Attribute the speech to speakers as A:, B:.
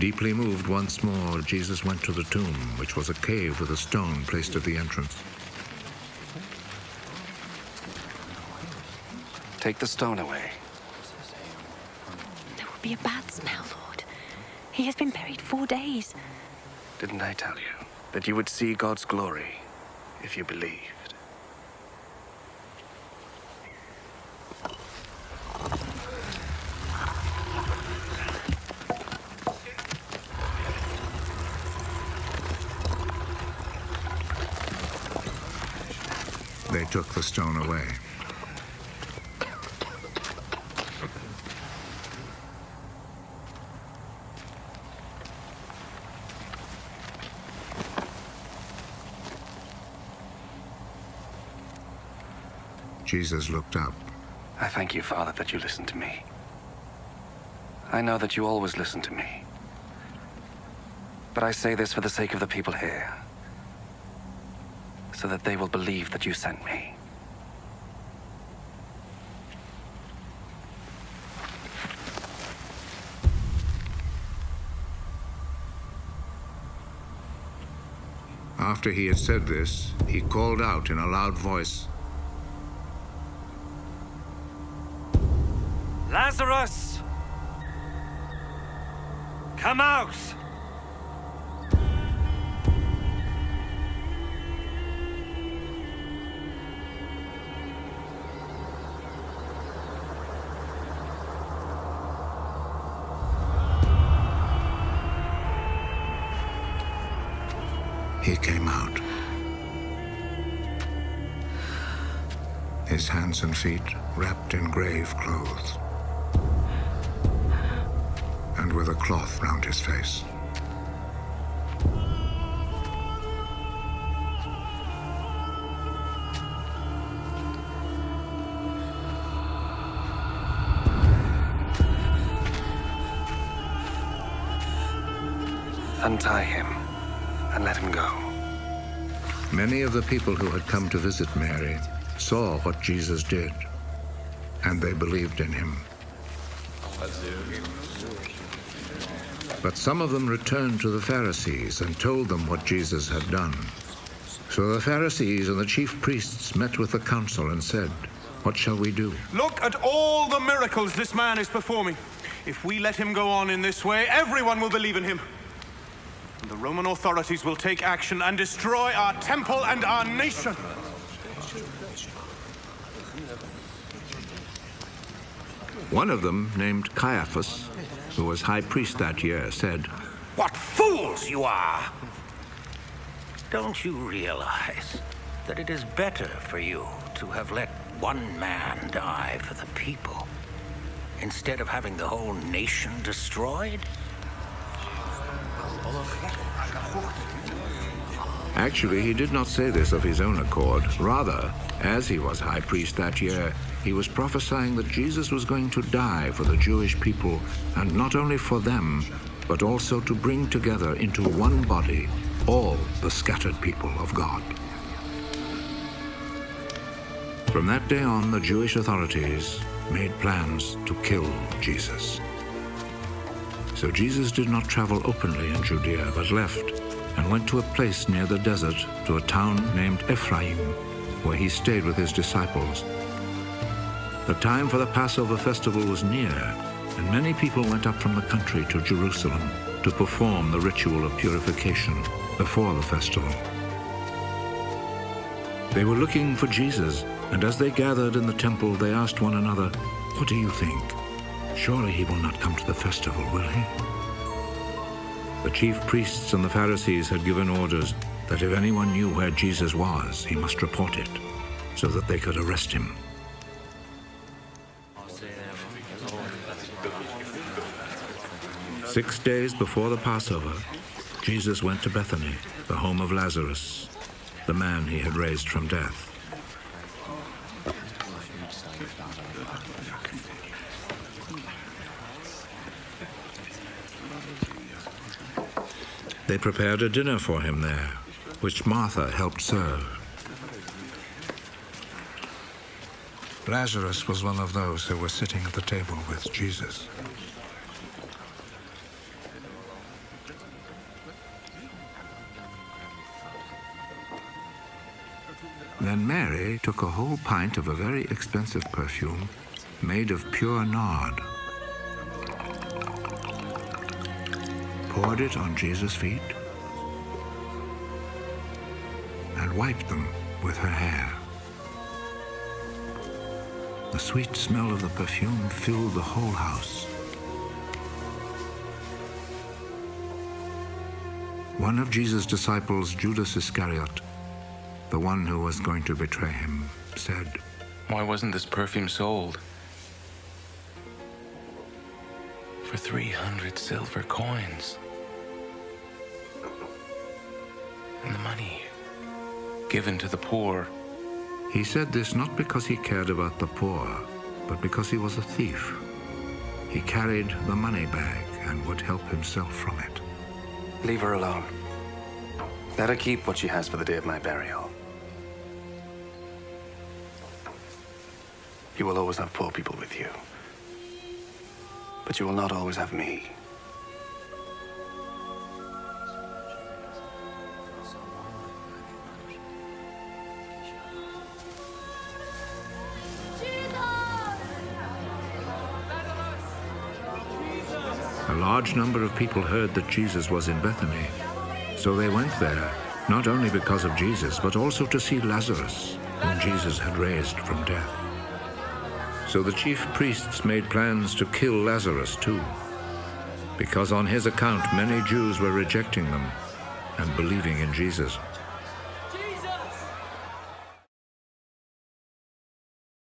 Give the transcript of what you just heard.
A: Deeply moved once more, Jesus went to the tomb, which was a cave with a stone placed at the entrance.
B: Take the stone away.
C: There will be a bad smell, Lord. He has been buried 4 days.
B: Didn't I tell you that you would see God's glory if you believed?
A: They took the stone away. Jesus looked up.
B: I thank you, Father, that you listened to me. I know that you always listen to me. But I say this for the sake of the people here, so that they will believe that you sent me.
A: After he had said this, he called out in a loud voice,
D: Lazarus! Come out!
A: He came out. His hands and feet wrapped in grave clothes, and with a cloth round his face.
B: Untie him and let him go.
A: Many of the people who had come to visit Mary saw what Jesus did, and they believed in him. But some of them returned to the Pharisees and told them what Jesus had done. So the Pharisees and the chief priests met with the council and said, "What shall we do?"
E: Look at all the miracles this man is performing. If we let him go on in this way, everyone will believe in him. And the Roman authorities will take action and destroy our temple and our nation.
A: One of them, named Caiaphas, who was high priest that year, said,
F: What fools you are! Don't you realize that it is better for you to have let one man die for the people instead of having the whole nation destroyed?
A: Actually, he did not say this of his own accord. Rather, as he was high priest that year, he was prophesying that Jesus was going to die for the Jewish people, and not only for them, but also to bring together into one body all the scattered people of God. From that day on, the Jewish authorities made plans to kill Jesus. So Jesus did not travel openly in Judea, but left and went to a place near the desert, to a town named Ephraim, where he stayed with his disciples. The time for the Passover festival was near, and many people went up from the country to Jerusalem to perform the ritual of purification before the festival. They were looking for Jesus, and as they gathered in the temple, they asked one another, "What do you think? Surely he will not come to the festival, will he?" The chief priests and the Pharisees had given orders that if anyone knew where Jesus was, he must report it, so that they could arrest him. "6 days before the Passover, Jesus went to Bethany, the home of Lazarus, the man he had raised from death. They prepared a dinner for him there, which Martha helped serve. Lazarus was one of those who were sitting at the table with Jesus. Then Mary took a whole pint of a very expensive perfume made of pure nard, poured it on Jesus' feet, and wiped them with her hair. The sweet smell of the perfume filled the whole house. One of Jesus' disciples, Judas Iscariot, the one who was going to betray him, said,
G: "Why wasn't this perfume sold for 300 silver coins? And the money given to the poor."
A: He said this not because he cared about the poor, but because he was a thief. He carried the money bag and would help himself from it.
B: Leave her alone. Let her keep what she has for the day of my burial. You will always have poor people with you. But you will not always have me.
A: A large number of people heard that Jesus was in Bethany, so they went there, not only because of Jesus, but also to see Lazarus, whom Jesus had raised from death. So the chief priests made plans to kill Lazarus too, because on his account many Jews were rejecting them and believing in Jesus.